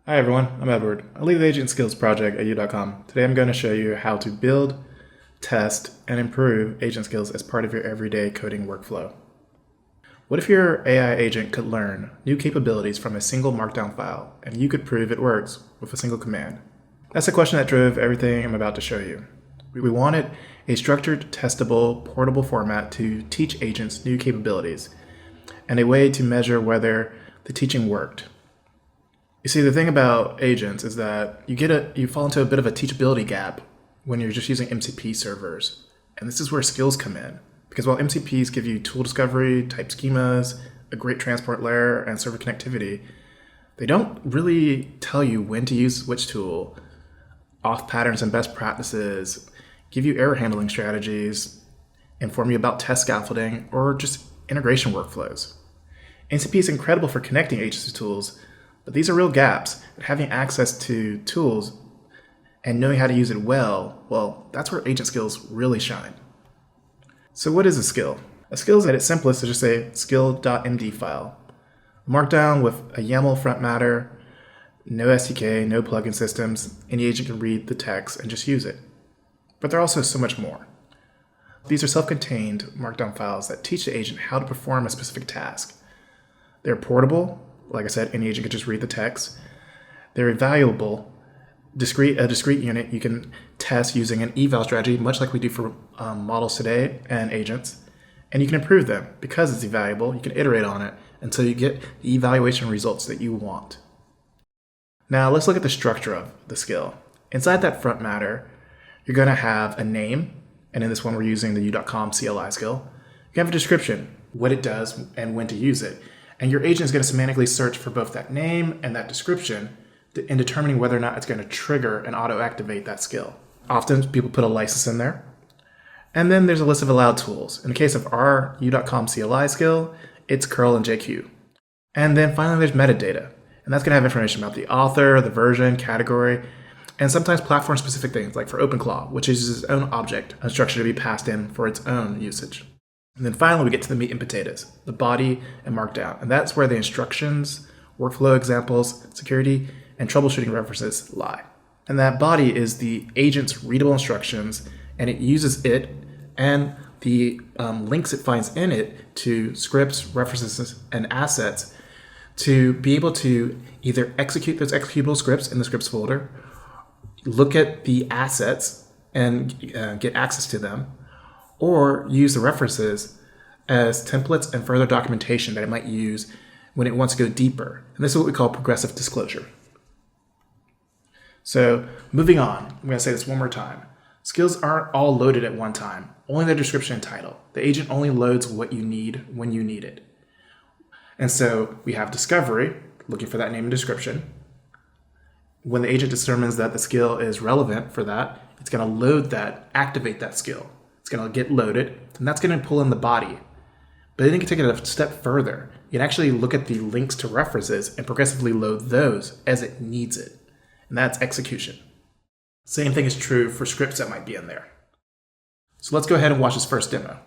Hi everyone, I'm Edward. I lead the Agent Skills project at U.com. Today I'm going to show you how to build, test, and improve agent skills as part of your everyday coding workflow. What if your AI agent could learn new capabilities from a single markdown file, and you could prove it works with a single command? That's the question that drove everything I'm about to show you. We wanted a structured, testable, portable format to teach agents new capabilities, and a way to measure whether the teaching worked. You see, the thing about agents is that you fall into a bit of a teachability gap when you're just using MCP servers. And this is where skills come in. Because while MCPs give you tool discovery, type schemas, a great transport layer, and server connectivity, they don't really tell you when to use which tool, auth patterns and best practices, give you error handling strategies, inform you about test scaffolding, or just integration workflows. MCP is incredible for connecting agents to tools, but these are real gaps. Having access to tools and knowing how to use it well, that's where agent skills really shine. So what is a skill? A skill is at its simplest is just a skill.md file. Markdown with a YAML front matter, no SDK, no plugin systems. Any agent can read the text and just use it. But there are also so much more. These are self-contained markdown files that teach the agent how to perform a specific task. They're portable. Like I said, any agent can just read the text. They're evaluable. A discrete unit you can test using an eval strategy, much like we do for models today and agents. And you can improve them. Because it's evaluable, you can iterate on it until you get the evaluation results that you want. Now let's look at the structure of the skill. Inside that front matter, you're going to have a name, and in this one we're using the U.com CLI skill. You have a description, what it does and when to use it. And your agent is going to semantically search for both that name and that description in determining whether or not it's going to trigger and auto-activate that skill. Often people put a license in there. And then there's a list of allowed tools. In the case of our U.com CLI skill, it's curl and JQ. And then finally there's metadata. And that's going to have information about the author, the version, category, and sometimes platform-specific things, like for OpenClaw, which uses its own object and structure to be passed in for its own usage. And then finally, we get to the meat and potatoes, the body and markdown. And that's where the instructions, workflow examples, security, and troubleshooting references lie. And that body is the agent's readable instructions, and it uses it and the links it finds in it to scripts, references, and assets to be able to either execute those executable scripts in the scripts folder, look at the assets and get access to them, or use the references as templates and further documentation that it might use when it wants to go deeper. And this is what we call progressive disclosure. So moving on, I'm going to say this one more time. Skills aren't all loaded at one time, only the description and title. The agent only loads what you need when you need it. And so we have discovery, looking for that name and description. When the agent determines that the skill is relevant for that, it's going to load that, activate that skill. It's going to get loaded, and that's going to pull in the body. But then you can take it a step further. You can actually look at the links to references and progressively load those as it needs it. And that's execution. Same thing is true for scripts that might be in there. So let's go ahead and watch this first demo.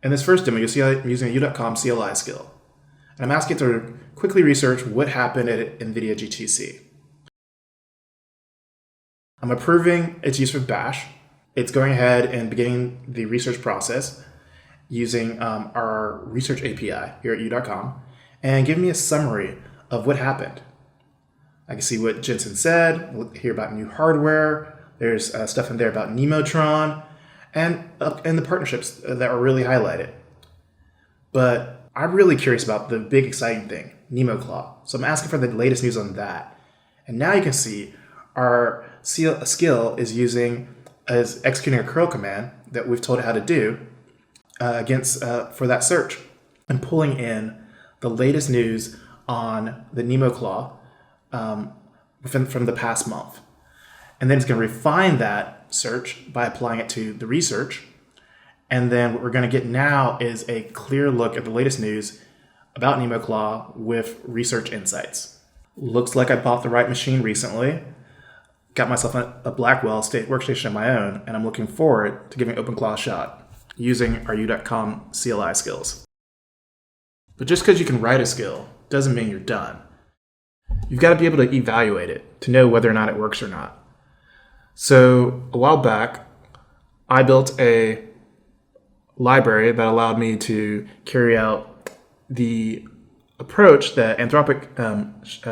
In this first demo, you'll see I'm using a U.com CLI skill. And I'm asking it to quickly research what happened at NVIDIA GTC. I'm approving its use of Bash. It's going ahead and beginning the research process using our research API here at U.com and giving me a summary of what happened. I can see what Jensen said, we'll hear about new hardware, there's stuff in there about Nemotron, and the partnerships that were really highlighted. But I'm really curious about the big exciting thing, NemoClaw. So I'm asking for the latest news on that. And now you can see our skill is executing a curl command that we've told it how to do for that search and pulling in the latest news on the NemoClaw from the past month. And then it's going to refine that search by applying it to the research. And then what we're going to get now is a clear look at the latest news about NemoClaw with research insights. Looks like I bought the right machine recently. Got myself a Blackwell workstation of my own, and I'm looking forward to giving OpenClaw a shot using our U.com CLI skills. But just because you can write a skill doesn't mean you're done. you've got to be able to evaluate it to know whether or not it works or not. So a while back, I built a library that allowed me to carry out the approach that Anthropic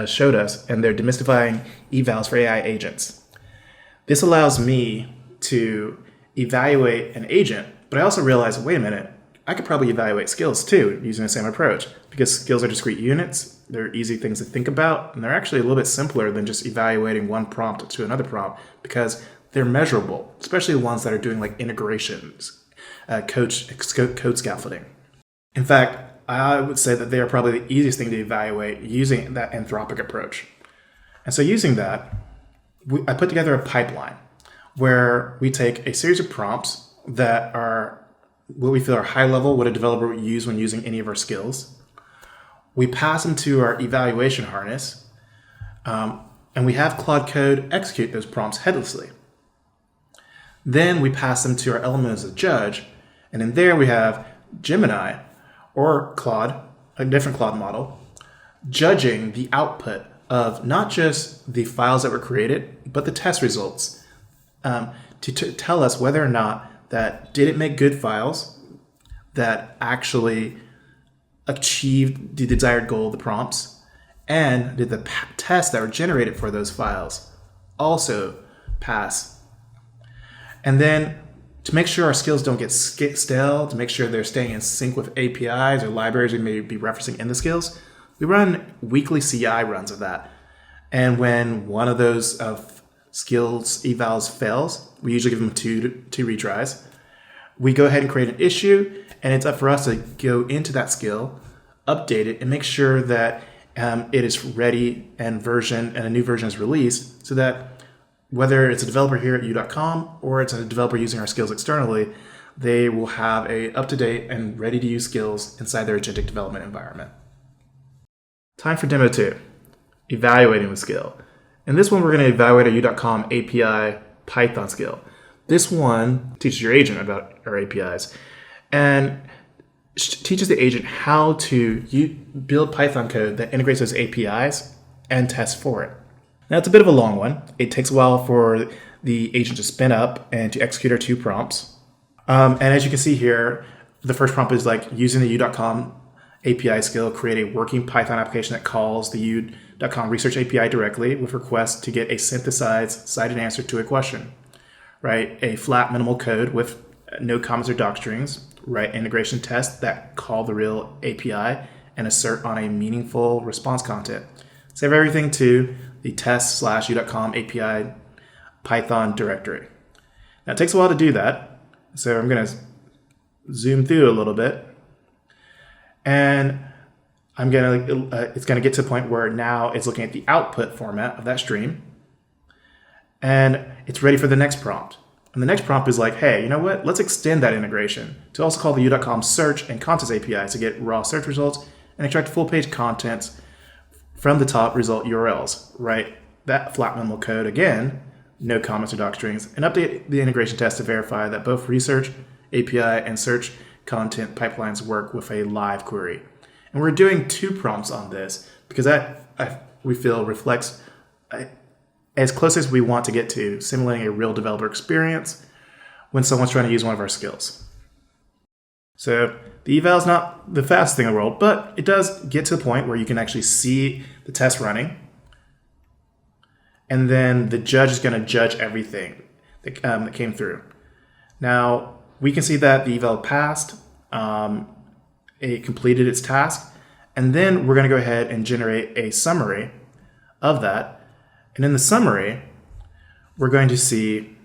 showed us and their demystifying evals for AI agents. This allows me to evaluate an agent, but I also realized, wait a minute, I could probably evaluate skills too using the same approach, because skills are discrete units, they're easy things to think about, and they're actually a little bit simpler than just evaluating one prompt to another prompt because they're measurable, especially the ones that are doing like integrations, code scaffolding. In fact, I would say that they are probably the easiest thing to evaluate using that Anthropic approach. And so using that, I put together a pipeline where we take a series of prompts that are what we feel are high level, what a developer would use when using any of our skills. We pass them to our evaluation harness, and we have Claude Code execute those prompts headlessly. Then we pass them to our element as a judge, and in there we have Gemini, or Claude, a different Claude model, judging the output of not just the files that were created, but the test results to tell us whether or not that did it make good files that actually achieved the desired goal of the prompts, and did the tests that were generated for those files also pass. And then to make sure our skills don't get stale, to make sure they're staying in sync with APIs or libraries we may be referencing in the skills, we run weekly CI runs of that. And when one of those skills evals fails, we usually give them two retries. We go ahead and create an issue, and it's up for us to go into that skill, update it, and make sure that it is ready and a new version is released, so that whether it's a developer here at u.com or it's a developer using our skills externally, they will have a up-to-date and ready-to-use skills inside their agentic development environment. Time for demo 2, evaluating the skill. In this one, we're going to evaluate a u.com API Python skill. This one teaches your agent about our APIs and teaches the agent how to build Python code that integrates those APIs and tests for it. Now, it's a bit of a long one. It takes a while for the agent to spin up and to execute our 2 prompts. And as you can see here, the first prompt is like using the u.com API skill, create a working Python application that calls the u.com research API directly with requests to get a synthesized cited answer to a question. Write a flat minimal code with no comments or doc strings. Write integration tests that call the real API and assert on a meaningful response content. Save everything to the test/u.com API Python directory. Now, it takes a while to do that, so I'm going to zoom through a little bit, and it's going to get to a point where now it's looking at the output format of that stream, and it's ready for the next prompt. And the next prompt is like, hey, you know what? Let's extend that integration to also call the u.com search and contents API to get raw search results and extract full page contents from the top result URLs. Write that flat minimal code again, no comments or doc strings, and update the integration test to verify that both research API and search content pipelines work with a live query. And we're doing 2 prompts on this because that we feel reflects as close as we want to get to simulating a real developer experience when someone's trying to use one of our skills. So the eval is not the fastest thing in the world, but it does get to the point where you can actually see the test running. And then the judge is going to judge everything that came through. Now, we can see that the eval passed, it completed its task, and then we're going to go ahead and generate a summary of that. And in the summary, we're going to see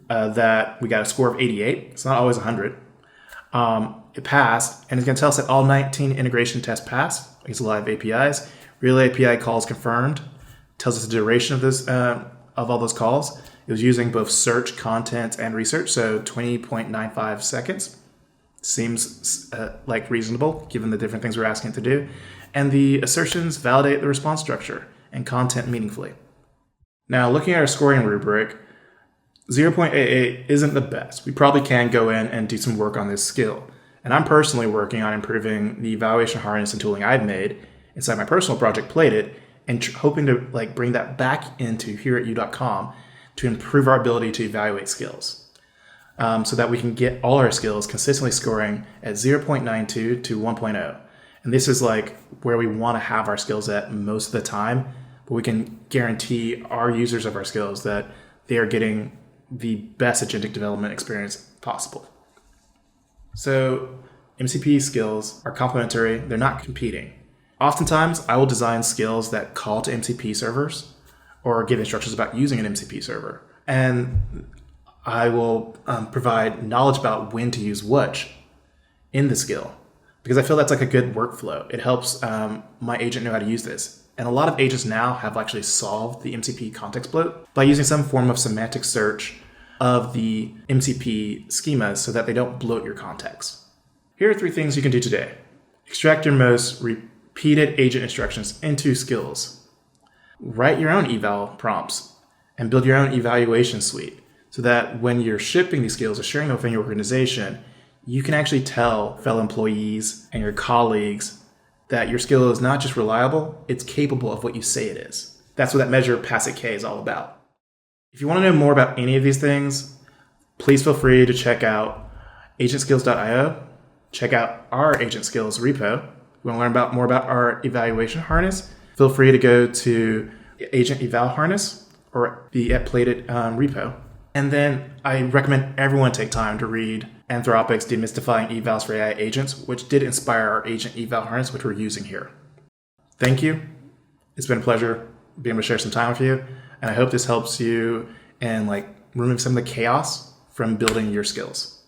that we got a score of 88. It's not always 100. It passed, and it's going to tell us that all 19 integration tests passed against live APIs. Real API calls confirmed. Tells us the duration of this of all those calls. It was using both search, content, and research, so 20.95 seconds. Seems like reasonable, given the different things we're asking it to do. And the assertions validate the response structure and content meaningfully. Now, looking at our scoring rubric, 0.88 isn't the best. We probably can go in and do some work on this skill. And I'm personally working on improving the evaluation harness and tooling I've made inside my personal project, Plated, and hoping to like bring that back into here at u.com to improve our ability to evaluate skills, so that we can get all our skills consistently scoring at 0.92 to 1.0. And this is like where we want to have our skills at most of the time, but we can guarantee our users of our skills that they are getting the best agentic development experience possible. So MCP skills are complementary, they're not competing. Oftentimes, I will design skills that call to MCP servers or give instructions about using an MCP server. And I will provide knowledge about when to use which in the skill, because I feel that's like a good workflow. It helps my agent know how to use this. And a lot of agents now have actually solved the MCP context bloat by using some form of semantic search of the MCP schemas so that they don't bloat your context. Here are 3 things you can do today. Extract your most repeated agent instructions into skills. Write your own eval prompts and build your own evaluation suite so that when you're shipping these skills or sharing them within your organization, you can actually tell fellow employees and your colleagues that your skill is not just reliable, it's capable of what you say it is. That's what that measure PASIC-K is all about. If you want to know more about any of these things, please feel free to check out agentskills.io. Check out our Agent Skills repo. If you want to learn more about our evaluation harness, feel free to go to Agent Eval Harness or the Plated repo. And then I recommend everyone take time to read Anthropic's Demystifying Evals for AI Agents, which did inspire our Agent Eval Harness, which we're using here. Thank you. It's been a pleasure being able to share some time with you. And I hope this helps you and remove some of the chaos from building your skills.